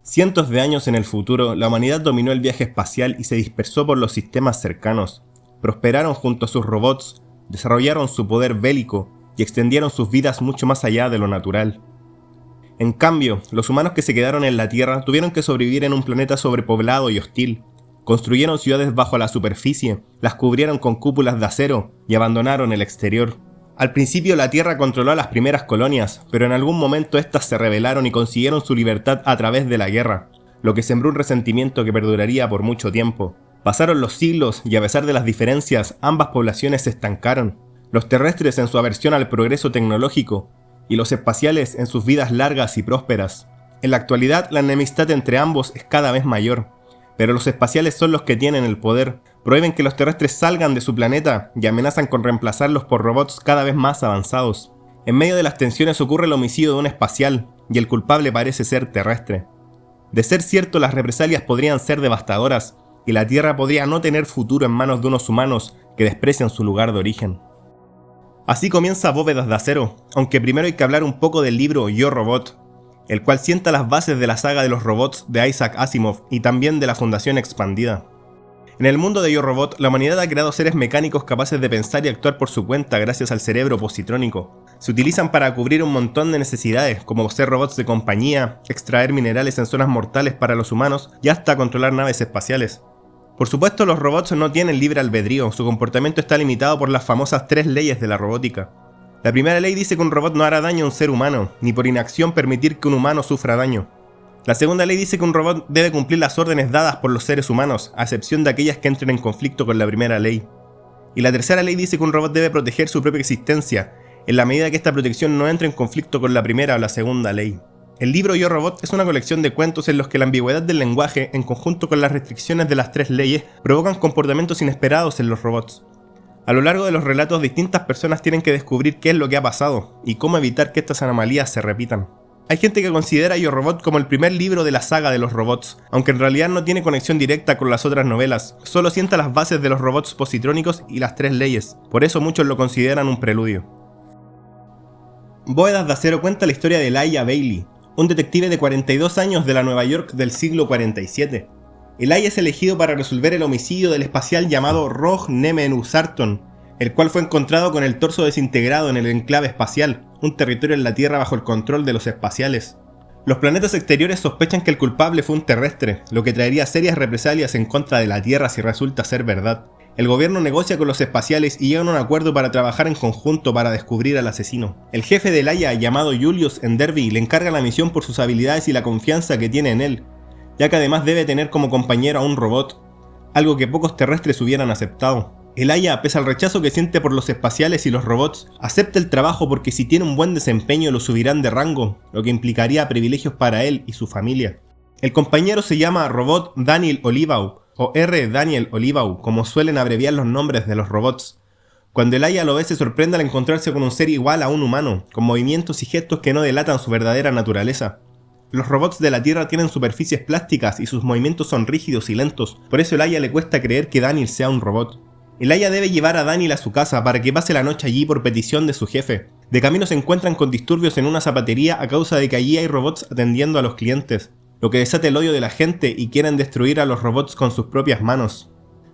Cientos de años en el futuro, la humanidad dominó el viaje espacial y se dispersó por los sistemas cercanos. Prosperaron junto a sus robots, desarrollaron su poder bélico y extendieron sus vidas mucho más allá de lo natural. En cambio, los humanos que se quedaron en la Tierra tuvieron que sobrevivir en un planeta sobrepoblado y hostil. Construyeron ciudades bajo la superficie, las cubrieron con cúpulas de acero y abandonaron el exterior. Al principio la Tierra controló a las primeras colonias, pero en algún momento estas se rebelaron y consiguieron su libertad a través de la guerra, lo que sembró un resentimiento que perduraría por mucho tiempo. Pasaron los siglos y a pesar de las diferencias, ambas poblaciones se estancaron. Los terrestres en su aversión al progreso tecnológico y los espaciales en sus vidas largas y prósperas. En la actualidad la enemistad entre ambos es cada vez mayor, pero los espaciales son los que tienen el poder. Prohíben que los terrestres salgan de su planeta y amenazan con reemplazarlos por robots cada vez más avanzados. En medio de las tensiones ocurre el homicidio de un espacial, y el culpable parece ser terrestre. De ser cierto, las represalias podrían ser devastadoras, y la Tierra podría no tener futuro en manos de unos humanos que desprecian su lugar de origen. Así comienza Bóvedas de Acero, aunque primero hay que hablar un poco del libro Yo Robot, el cual sienta las bases de la saga de los robots de Isaac Asimov y también de la Fundación Expandida. En el mundo de Yo Robot, la humanidad ha creado seres mecánicos capaces de pensar y actuar por su cuenta gracias al cerebro positrónico. Se utilizan para cubrir un montón de necesidades, como ser robots de compañía, extraer minerales en zonas mortales para los humanos y hasta controlar naves espaciales. Por supuesto, los robots no tienen libre albedrío, su comportamiento está limitado por las famosas 3 leyes de la robótica. La primera ley dice que un robot no hará daño a un ser humano, ni por inacción permitir que un humano sufra daño. La segunda ley dice que un robot debe cumplir las órdenes dadas por los seres humanos, a excepción de aquellas que entren en conflicto con la primera ley. Y la tercera ley dice que un robot debe proteger su propia existencia, en la medida que esta protección no entre en conflicto con la primera o la segunda ley. El libro Yo Robot es una colección de cuentos en los que la ambigüedad del lenguaje, en conjunto con las restricciones de las 3 leyes, provocan comportamientos inesperados en los robots. A lo largo de los relatos, distintas personas tienen que descubrir qué es lo que ha pasado, y cómo evitar que estas anomalías se repitan. Hay gente que considera Yo Robot como el primer libro de la saga de los robots, aunque en realidad no tiene conexión directa con las otras novelas, solo sienta las bases de los robots positrónicos y las 3 leyes, por eso muchos lo consideran un preludio. Bóvedas de Acero cuenta la historia de Elijah Baley, un detective de 42 años de la Nueva York del siglo 47. Elijah es elegido para resolver el homicidio del espacial llamado Rog Nemenu Sarton, el cual fue encontrado con el torso desintegrado en el enclave espacial, un territorio en la Tierra bajo el control de los espaciales. Los planetas exteriores sospechan que el culpable fue un terrestre, lo que traería serias represalias en contra de la Tierra si resulta ser verdad. El gobierno negocia con los espaciales y llegan a un acuerdo para trabajar en conjunto para descubrir al asesino. El jefe de Elijah, llamado Julius Enderby, le encarga la misión por sus habilidades y la confianza que tiene en él, ya que además debe tener como compañero a un robot, algo que pocos terrestres hubieran aceptado. Elijah, pese al rechazo que siente por los espaciales y los robots, acepta el trabajo porque si tiene un buen desempeño lo subirán de rango, lo que implicaría privilegios para él y su familia. El compañero se llama Robot Daniel Olivau, o R. Daniel Olivau, como suelen abreviar los nombres de los robots. Cuando Elijah lo ve se sorprende al encontrarse con un ser igual a un humano, con movimientos y gestos que no delatan su verdadera naturaleza. Los robots de la Tierra tienen superficies plásticas y sus movimientos son rígidos y lentos, por eso a Elijah le cuesta creer que Daniel sea un robot. Elijah debe llevar a Daniel a su casa para que pase la noche allí por petición de su jefe. De camino se encuentran con disturbios en una zapatería a causa de que allí hay robots atendiendo a los clientes, lo que desata el odio de la gente y quieren destruir a los robots con sus propias manos.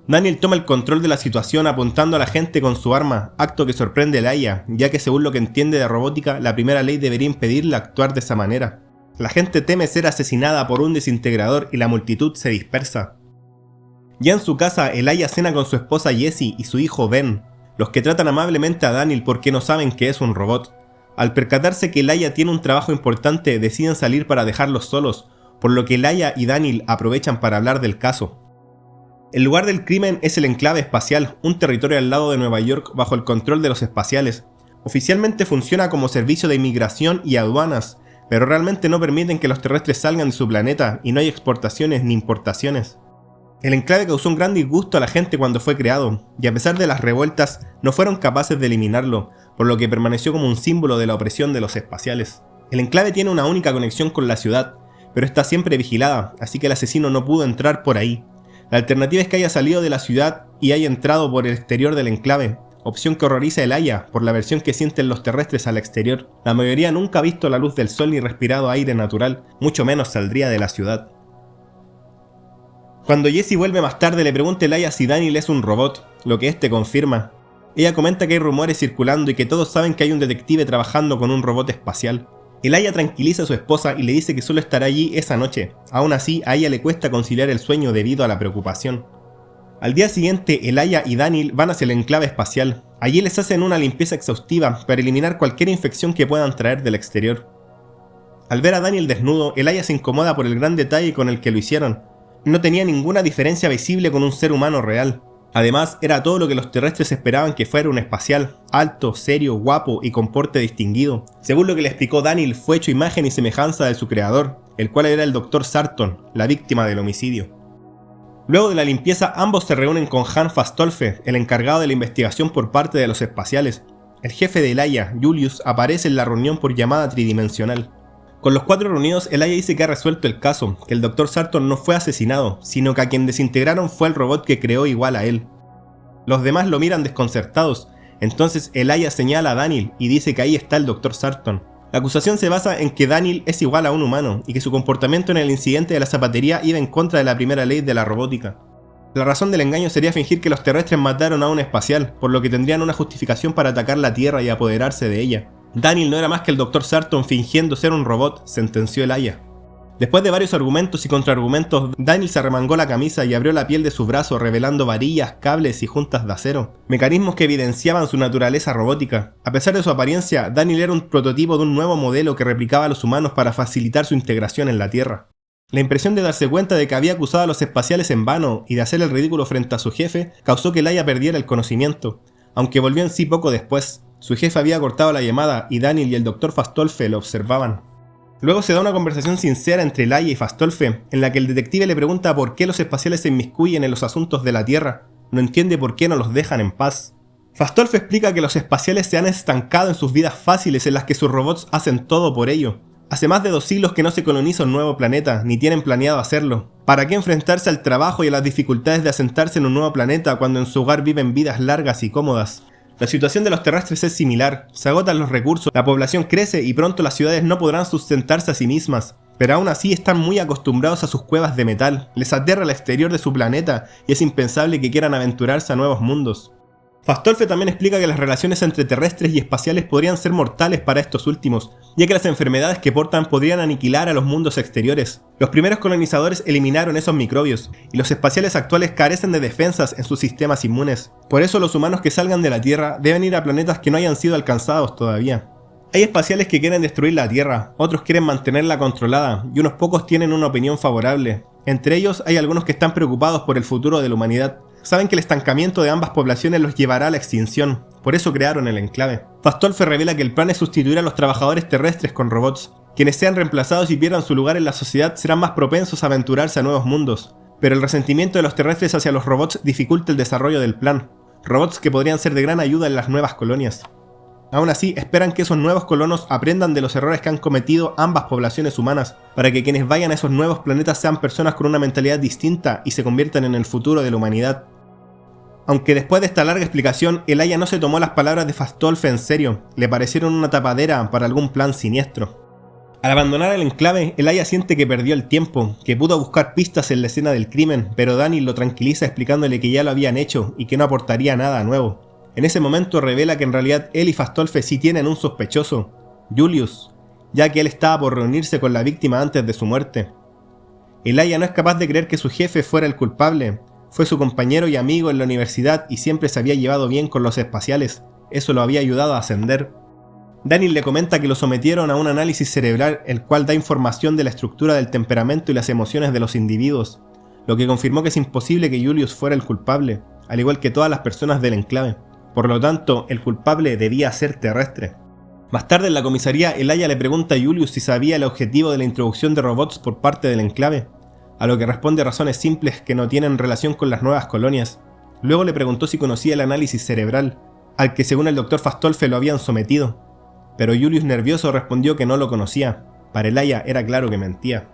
Daniel toma el control de la situación apuntando a la gente con su arma, acto que sorprende a Elijah, ya que según lo que entiende de robótica, la primera ley debería impedirle actuar de esa manera. La gente teme ser asesinada por un desintegrador y la multitud se dispersa. Ya en su casa, Elijah cena con su esposa Jessie y su hijo Ben, los que tratan amablemente a Daniel porque no saben que es un robot. Al percatarse que Elijah tiene un trabajo importante, deciden salir para dejarlos solos, por lo que Elijah y Daniel aprovechan para hablar del caso. El lugar del crimen es el enclave espacial, un territorio al lado de Nueva York bajo el control de los espaciales. Oficialmente funciona como servicio de inmigración y aduanas, pero realmente no permiten que los terrestres salgan de su planeta y no hay exportaciones ni importaciones. El enclave causó un gran disgusto a la gente cuando fue creado, y a pesar de las revueltas, no fueron capaces de eliminarlo, por lo que permaneció como un símbolo de la opresión de los espaciales. El enclave tiene una única conexión con la ciudad, pero está siempre vigilada, así que el asesino no pudo entrar por ahí. La alternativa es que haya salido de la ciudad y haya entrado por el exterior del enclave, opción que horroriza a Elia por la aversión que sienten los terrestres al exterior. La mayoría nunca ha visto la luz del sol ni respirado aire natural, mucho menos saldría de la ciudad. Cuando Jessie vuelve más tarde le pregunta a Elia si Daniel es un robot, lo que este confirma. Ella comenta que hay rumores circulando y que todos saben que hay un detective trabajando con un robot espacial. Elia tranquiliza a su esposa y le dice que solo estará allí esa noche. Aún así, a ella le cuesta conciliar el sueño debido a la preocupación. Al día siguiente, Elia y Daniel van hacia el enclave espacial. Allí les hacen una limpieza exhaustiva para eliminar cualquier infección que puedan traer del exterior. Al ver a Daniel desnudo, Elia se incomoda por el gran detalle con el que lo hicieron. No tenía ninguna diferencia visible con un ser humano real. Además, era todo lo que los terrestres esperaban que fuera un espacial, alto, serio, guapo y con porte distinguido. Según lo que le explicó Daniel, fue hecho imagen y semejanza de su creador, el cual era el Dr. Sarton, la víctima del homicidio. Luego de la limpieza, ambos se reúnen con Han Fastolfe, el encargado de la investigación por parte de los espaciales. El jefe de Elia, Julius, aparece en la reunión por llamada tridimensional. Con los 4 reunidos, Elia dice que ha resuelto el caso, que el Dr. Sarton no fue asesinado, sino que a quien desintegraron fue el robot que creó igual a él. Los demás lo miran desconcertados, entonces Elia señala a Daniel y dice que ahí está el Dr. Sarton. La acusación se basa en que Daniel es igual a un humano y que su comportamiento en el incidente de la zapatería iba en contra de la primera ley de la robótica. La razón del engaño sería fingir que los terrestres mataron a un espacial, por lo que tendrían una justificación para atacar la Tierra y apoderarse de ella. Daniel no era más que el Dr. Sarton fingiendo ser un robot, sentenció Elia. Después de varios argumentos y contraargumentos, Daniel se arremangó la camisa y abrió la piel de su brazo revelando varillas, cables y juntas de acero, mecanismos que evidenciaban su naturaleza robótica. A pesar de su apariencia, Daniel era un prototipo de un nuevo modelo que replicaba a los humanos para facilitar su integración en la Tierra. La impresión de darse cuenta de que había acusado a los espaciales en vano y de hacer el ridículo frente a su jefe causó que Elia perdiera el conocimiento, aunque volvió en sí poco después. Su jefe había cortado la llamada y Daniel y el Dr. Fastolfe lo observaban. Luego se da una conversación sincera entre Elia y Fastolfe, en la que el detective le pregunta por qué los espaciales se inmiscuyen en los asuntos de la Tierra. No entiende por qué no los dejan en paz. Fastolfe explica que los espaciales se han estancado en sus vidas fáciles en las que sus robots hacen todo por ello. Hace más de 2 siglos que no se coloniza un nuevo planeta, ni tienen planeado hacerlo. ¿Para qué enfrentarse al trabajo y a las dificultades de asentarse en un nuevo planeta cuando en su hogar viven vidas largas y cómodas? La situación de los terrestres es similar, se agotan los recursos, la población crece y pronto las ciudades no podrán sustentarse a sí mismas. Pero aún así están muy acostumbrados a sus cuevas de metal, les aterra el exterior de su planeta y es impensable que quieran aventurarse a nuevos mundos. Fastolfe también explica que las relaciones entre terrestres y espaciales podrían ser mortales para estos últimos, ya que las enfermedades que portan podrían aniquilar a los mundos exteriores. Los primeros colonizadores eliminaron esos microbios, y los espaciales actuales carecen de defensas en sus sistemas inmunes. Por eso los humanos que salgan de la Tierra deben ir a planetas que no hayan sido alcanzados todavía. Hay espaciales que quieren destruir la Tierra, otros quieren mantenerla controlada, y unos pocos tienen una opinión favorable. Entre ellos hay algunos que están preocupados por el futuro de la humanidad. Saben que el estancamiento de ambas poblaciones los llevará a la extinción, por eso crearon el enclave. Fastolfe revela que el plan es sustituir a los trabajadores terrestres con robots. Quienes sean reemplazados y pierdan su lugar en la sociedad serán más propensos a aventurarse a nuevos mundos. Pero el resentimiento de los terrestres hacia los robots dificulta el desarrollo del plan. Robots que podrían ser de gran ayuda en las nuevas colonias. Aún así, esperan que esos nuevos colonos aprendan de los errores que han cometido ambas poblaciones humanas, para que quienes vayan a esos nuevos planetas sean personas con una mentalidad distinta y se conviertan en el futuro de la humanidad. Aunque después de esta larga explicación, Elia no se tomó las palabras de Fastolfe en serio, le parecieron una tapadera para algún plan siniestro. Al abandonar el enclave, Elia siente que perdió el tiempo, que pudo buscar pistas en la escena del crimen, pero Daniel lo tranquiliza explicándole que ya lo habían hecho y que no aportaría nada nuevo. En ese momento revela que en realidad él y Fastolfe sí tienen un sospechoso, Julius, ya que él estaba por reunirse con la víctima antes de su muerte. Elia no es capaz de creer que su jefe fuera el culpable. Fue su compañero y amigo en la universidad y siempre se había llevado bien con los espaciales. Eso lo había ayudado a ascender. Daniel le comenta que lo sometieron a un análisis cerebral, el cual da información de la estructura del temperamento y las emociones de los individuos, lo que confirmó que es imposible que Julius fuera el culpable, al igual que todas las personas del enclave. Por lo tanto, el culpable debía ser terrestre. Más tarde en la comisaría, Elia le pregunta a Julius si sabía el objetivo de la introducción de robots por parte del enclave, a lo que responde razones simples que no tienen relación con las nuevas colonias. Luego le preguntó si conocía el análisis cerebral, al que según el Dr. Fastolfe lo habían sometido, pero Julius nervioso respondió que no lo conocía. Para Elia era claro que mentía.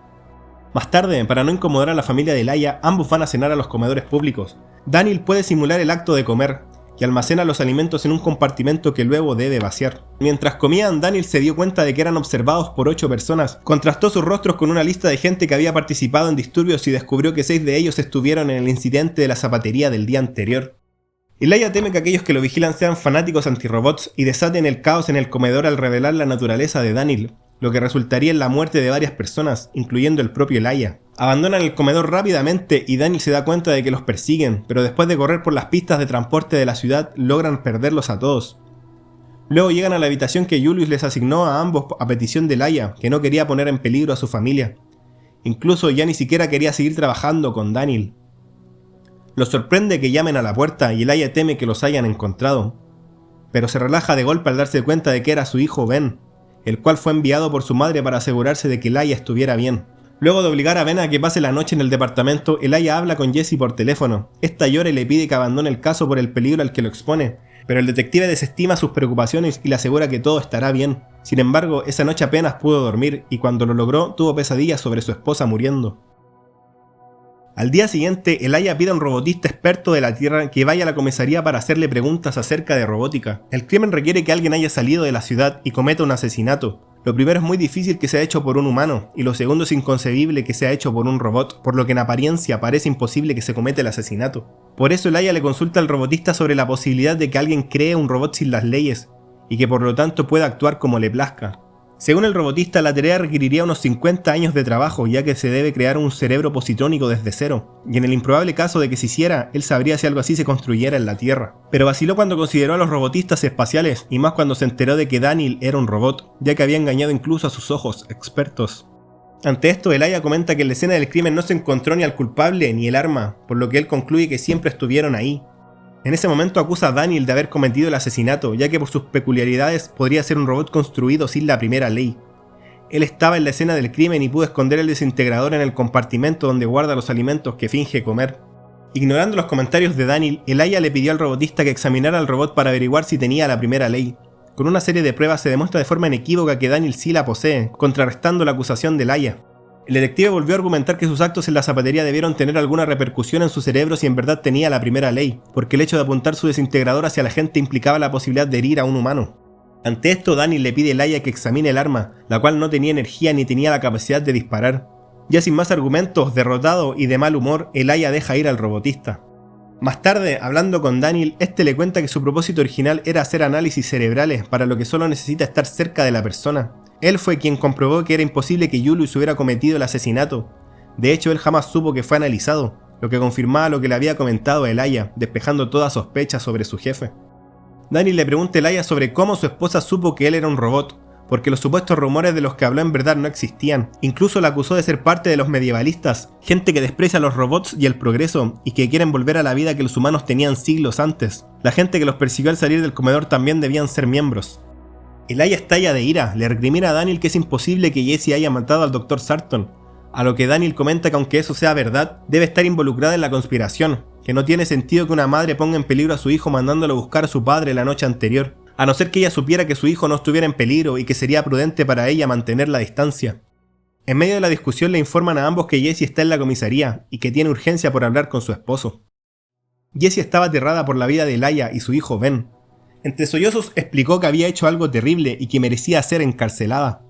Más tarde, para no incomodar a la familia de Elia, ambos van a cenar a los comedores públicos. Daniel puede simular el acto de comer. y almacena los alimentos en un compartimento que luego debe vaciar. Mientras comían, Daniel se dio cuenta de que eran observados por 8 personas, contrastó sus rostros con una lista de gente que había participado en disturbios y descubrió que 6 de ellos estuvieron en el incidente de la zapatería del día anterior. Elijah teme que aquellos que lo vigilan sean fanáticos antirobots y desaten el caos en el comedor al revelar la naturaleza de Daniel, lo que resultaría en la muerte de varias personas, incluyendo el propio Elijah. Abandonan el comedor rápidamente y Daniel se da cuenta de que los persiguen, pero después de correr por las pistas de transporte de la ciudad, logran perderlos a todos. Luego llegan a la habitación que Julius les asignó a ambos a petición de Elijah, que no quería poner en peligro a su familia. Incluso ya ni siquiera quería seguir trabajando con Daniel. Los sorprende que llamen a la puerta y Elijah teme que los hayan encontrado, pero se relaja de golpe al darse cuenta de que era su hijo Ben, el cual fue enviado por su madre para asegurarse de que Elijah estuviera bien. Luego de obligar a Ben a que pase la noche en el departamento, Elijah habla con Jesse por teléfono. Esta llora y le pide que abandone el caso por el peligro al que lo expone, pero el detective desestima sus preocupaciones y le asegura que todo estará bien. Sin embargo, esa noche apenas pudo dormir y cuando lo logró tuvo pesadillas sobre su esposa muriendo. Al día siguiente, Elijah pide a un robotista experto de la Tierra que vaya a la comisaría para hacerle preguntas acerca de robótica. El crimen requiere que alguien haya salido de la ciudad y cometa un asesinato. Lo primero es muy difícil que sea hecho por un humano, y lo segundo es inconcebible que sea hecho por un robot, por lo que en apariencia parece imposible que se cometa el asesinato. Por eso Elijah le consulta al robotista sobre la posibilidad de que alguien cree un robot sin las leyes, y que por lo tanto pueda actuar como le plazca. Según el robotista, la tarea requeriría unos 50 años de trabajo, ya que se debe crear un cerebro positrónico desde cero, y en el improbable caso de que se hiciera, él sabría si algo así se construyera en la Tierra. Pero vaciló cuando consideró a los robotistas espaciales, y más cuando se enteró de que Daniel era un robot, ya que había engañado incluso a sus ojos expertos. Ante esto, Elijah comenta que en la escena del crimen no se encontró ni al culpable ni el arma, por lo que él concluye que siempre estuvieron ahí. En ese momento acusa a Daniel de haber cometido el asesinato, ya que por sus peculiaridades podría ser un robot construido sin la primera ley. Él estaba en la escena del crimen y pudo esconder el desintegrador en el compartimento donde guarda los alimentos que finge comer. Ignorando los comentarios de Daniel, Elijah le pidió al robotista que examinara al robot para averiguar si tenía la primera ley. Con una serie de pruebas se demuestra de forma inequívoca que Daniel sí la posee, contrarrestando la acusación de Elijah. El detective volvió a argumentar que sus actos en la zapatería debieron tener alguna repercusión en su cerebro si en verdad tenía la primera ley, porque el hecho de apuntar su desintegrador hacia la gente implicaba la posibilidad de herir a un humano. Ante esto, Daniel le pide a Elijah que examine el arma, la cual no tenía energía ni tenía la capacidad de disparar. Ya sin más argumentos, derrotado y de mal humor, Elijah deja ir al robotista. Más tarde, hablando con Daniel, este le cuenta que su propósito original era hacer análisis cerebrales, para lo que solo necesita estar cerca de la persona. Él fue quien comprobó que era imposible que Julius hubiera cometido el asesinato. De hecho, él jamás supo que fue analizado, lo que confirmaba lo que le había comentado a Elijah, despejando toda sospecha sobre su jefe. Daniel le pregunta a Elijah sobre cómo su esposa supo que él era un robot, porque los supuestos rumores de los que habló en verdad no existían. Incluso la acusó de ser parte de los medievalistas, gente que desprecia a los robots y el progreso, y que quieren volver a la vida que los humanos tenían siglos antes. La gente que los persiguió al salir del comedor también debían ser miembros. Elijah estalla de ira, le recrimina a Daniel que es imposible que Jesse haya matado al Dr. Sarton, a lo que Daniel comenta que aunque eso sea verdad, debe estar involucrada en la conspiración, que no tiene sentido que una madre ponga en peligro a su hijo mandándolo a buscar a su padre la noche anterior, a no ser que ella supiera que su hijo no estuviera en peligro y que sería prudente para ella mantener la distancia. En medio de la discusión le informan a ambos que Jesse está en la comisaría y que tiene urgencia por hablar con su esposo. Jesse estaba aterrada por la vida de Elijah y su hijo Ben. Entre sollozos explicó que había hecho algo terrible y que merecía ser encarcelada.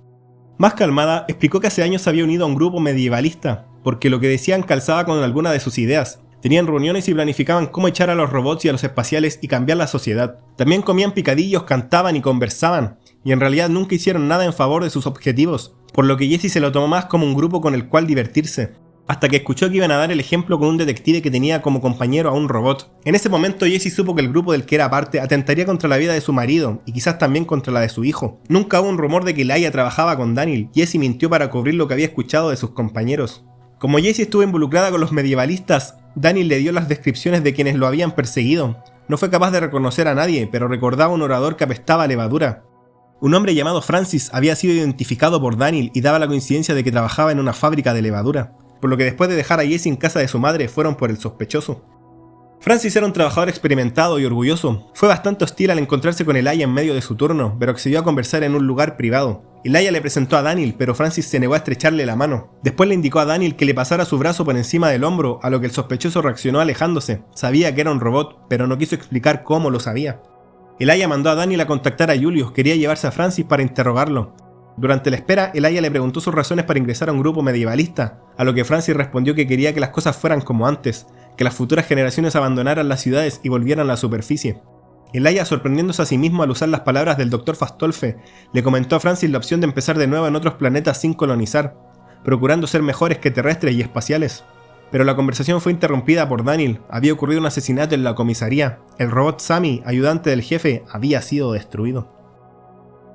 Más calmada, explicó que hace años se había unido a un grupo medievalista, porque lo que decían calzaba con alguna de sus ideas. Tenían reuniones y planificaban cómo echar a los robots y a los espaciales y cambiar la sociedad. También comían picadillos, cantaban y conversaban, y en realidad nunca hicieron nada en favor de sus objetivos, por lo que Jesse se lo tomó más como un grupo con el cual divertirse. Hasta que escuchó que iban a dar el ejemplo con un detective que tenía como compañero a un robot. En ese momento Jesse supo que el grupo del que era parte atentaría contra la vida de su marido y quizás también contra la de su hijo. Nunca hubo un rumor de que Elijah trabajaba con Daniel. Jesse mintió para cubrir lo que había escuchado de sus compañeros. Como Jesse estuvo involucrada con los medievalistas, Daniel le dio las descripciones de quienes lo habían perseguido. No fue capaz de reconocer a nadie, pero recordaba un orador que apestaba a levadura. Un hombre llamado Francis había sido identificado por Daniel y daba la coincidencia de que trabajaba en una fábrica de levadura, por lo que después de dejar a Jesse en casa de su madre fueron por el sospechoso. Francis era un trabajador experimentado y orgulloso. Fue bastante hostil al encontrarse con Elijah en medio de su turno, pero accedió a conversar en un lugar privado. Elijah le presentó a Daniel, pero Francis se negó a estrecharle la mano. Después le indicó a Daniel que le pasara su brazo por encima del hombro, a lo que el sospechoso reaccionó alejándose. Sabía que era un robot, pero no quiso explicar cómo lo sabía. Elijah mandó a Daniel a contactar a Julius, quería llevarse a Francis para interrogarlo. Durante la espera, Elijah le preguntó sus razones para ingresar a un grupo medievalista, a lo que Francis respondió que quería que las cosas fueran como antes, que las futuras generaciones abandonaran las ciudades y volvieran a la superficie. Elijah, sorprendiéndose a sí mismo al usar las palabras del Dr. Fastolfe, le comentó a Francis la opción de empezar de nuevo en otros planetas sin colonizar, procurando ser mejores que terrestres y espaciales. Pero la conversación fue interrumpida por Daniel. Había ocurrido un asesinato en la comisaría. El robot Sammy, ayudante del jefe, había sido destruido.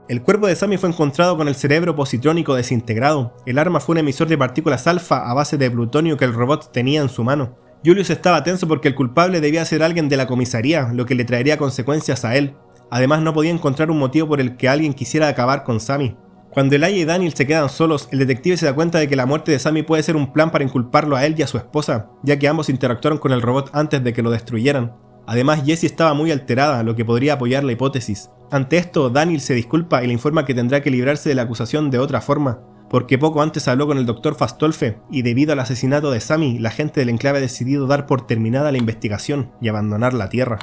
El cuerpo de Sammy fue encontrado con el cerebro positrónico desintegrado. El arma fue un emisor de partículas alfa a base de plutonio que el robot tenía en su mano. Julius estaba tenso porque el culpable debía ser alguien de la comisaría, lo que le traería consecuencias a él. Además, no podía encontrar un motivo por el que alguien quisiera acabar con Sammy. Cuando Elijah y Daniel se quedan solos, el detective se da cuenta de que la muerte de Sammy puede ser un plan para inculparlo a él y a su esposa, ya que ambos interactuaron con el robot antes de que lo destruyeran. Además, Jessie estaba muy alterada, lo que podría apoyar la hipótesis. Ante esto, Daniel se disculpa y le informa que tendrá que librarse de la acusación de otra forma, porque poco antes habló con el Dr. Fastolfe, y debido al asesinato de Sammy, la gente del enclave ha decidido dar por terminada la investigación y abandonar la Tierra.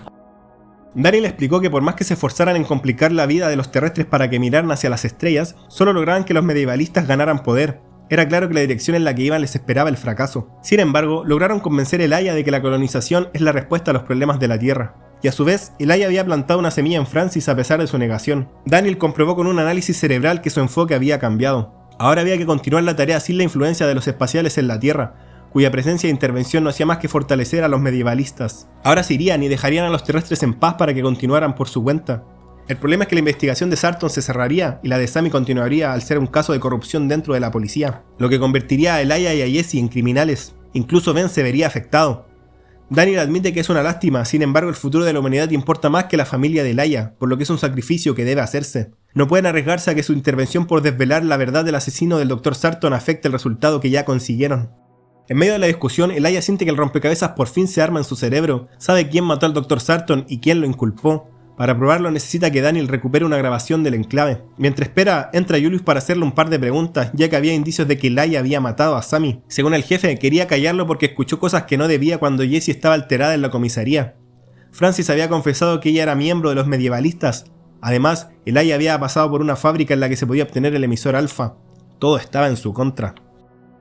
Daniel explicó que por más que se esforzaran en complicar la vida de los terrestres para que miraran hacia las estrellas, solo lograban que los medievalistas ganaran poder. Era claro que la dirección en la que iban les esperaba el fracaso. Sin embargo, lograron convencer a Elijah de que la colonización es la respuesta a los problemas de la Tierra. Y a su vez, Elijah había plantado una semilla en Francis a pesar de su negación. Daniel comprobó con un análisis cerebral que su enfoque había cambiado. Ahora había que continuar la tarea sin la influencia de los espaciales en la Tierra, cuya presencia e intervención no hacía más que fortalecer a los medievalistas. Ahora se irían y dejarían a los terrestres en paz para que continuaran por su cuenta. El problema es que la investigación de Sarton se cerraría y la de Sammy continuaría al ser un caso de corrupción dentro de la policía, lo que convertiría a Elijah y a Jessie en criminales. Incluso Ben se vería afectado. Daniel admite que es una lástima, sin embargo el futuro de la humanidad importa más que la familia de Elijah, por lo que es un sacrificio que debe hacerse. No pueden arriesgarse a que su intervención por desvelar la verdad del asesino del Dr. Sarton afecte el resultado que ya consiguieron. En medio de la discusión, Elijah siente que el rompecabezas por fin se arma en su cerebro, sabe quién mató al Dr. Sarton y quién lo inculpó. Para probarlo necesita que Daniel recupere una grabación del enclave. Mientras espera, entra Julius para hacerle un par de preguntas, ya que había indicios de que Elijah había matado a Sammy. Según el jefe, quería callarlo porque escuchó cosas que no debía cuando Jessie estaba alterada en la comisaría. Francis había confesado que ella era miembro de los medievalistas. Además, Elijah había pasado por una fábrica en la que se podía obtener el emisor alfa. Todo estaba en su contra.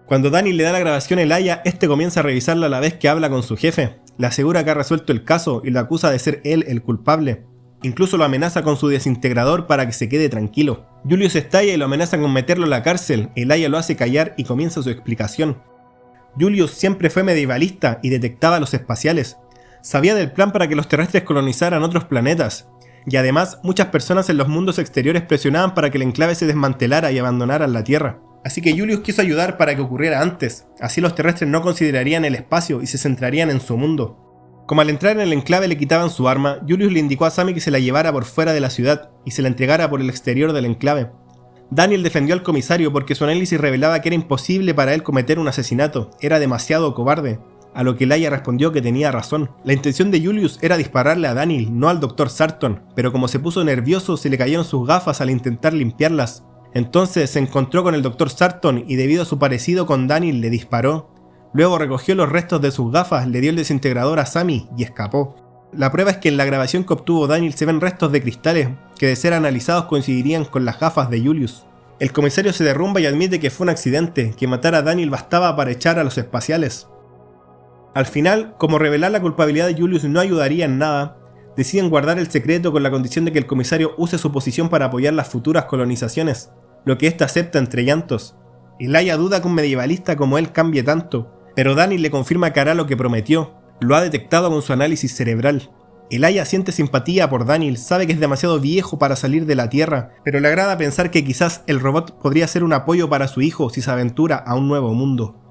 Cuando Daniel le da la grabación a Elijah, este comienza a revisarla a la vez que habla con su jefe. Le asegura que ha resuelto el caso y lo acusa de ser él el culpable. Incluso lo amenaza con su desintegrador para que se quede tranquilo. Julius estalla y lo amenaza con meterlo en la cárcel. Elijah lo hace callar y comienza su explicación. Julius siempre fue medievalista y detectaba los espaciales. Sabía del plan para que los terrestres colonizaran otros planetas. Y además, muchas personas en los mundos exteriores presionaban para que el enclave se desmantelara y abandonaran la Tierra. Así que Julius quiso ayudar para que ocurriera antes. Así los terrestres no considerarían el espacio y se centrarían en su mundo. Como al entrar en el enclave le quitaban su arma, Julius le indicó a Sammy que se la llevara por fuera de la ciudad y se la entregara por el exterior del enclave. Daniel defendió al comisario porque su análisis revelaba que era imposible para él cometer un asesinato, era demasiado cobarde, a lo que Elijah respondió que tenía razón. La intención de Julius era dispararle a Daniel, no al Dr. Sarton, pero como se puso nervioso se le cayeron sus gafas al intentar limpiarlas. Entonces se encontró con el Dr. Sarton y debido a su parecido con Daniel le disparó. Luego recogió los restos de sus gafas, le dio el desintegrador a Sammy y escapó. La prueba es que en la grabación que obtuvo Daniel se ven restos de cristales que de ser analizados coincidirían con las gafas de Julius. El comisario se derrumba y admite que fue un accidente, que matar a Daniel bastaba para echar a los espaciales. Al final, como revelar la culpabilidad de Julius no ayudaría en nada, deciden guardar el secreto con la condición de que el comisario use su posición para apoyar las futuras colonizaciones, lo que éste acepta entre llantos. Elijah duda que un medievalista como él cambie tanto, pero Daniel le confirma que hará lo que prometió, lo ha detectado con su análisis cerebral. Elijah siente simpatía por Daniel, sabe que es demasiado viejo para salir de la Tierra, pero le agrada pensar que quizás el robot podría ser un apoyo para su hijo si se aventura a un nuevo mundo.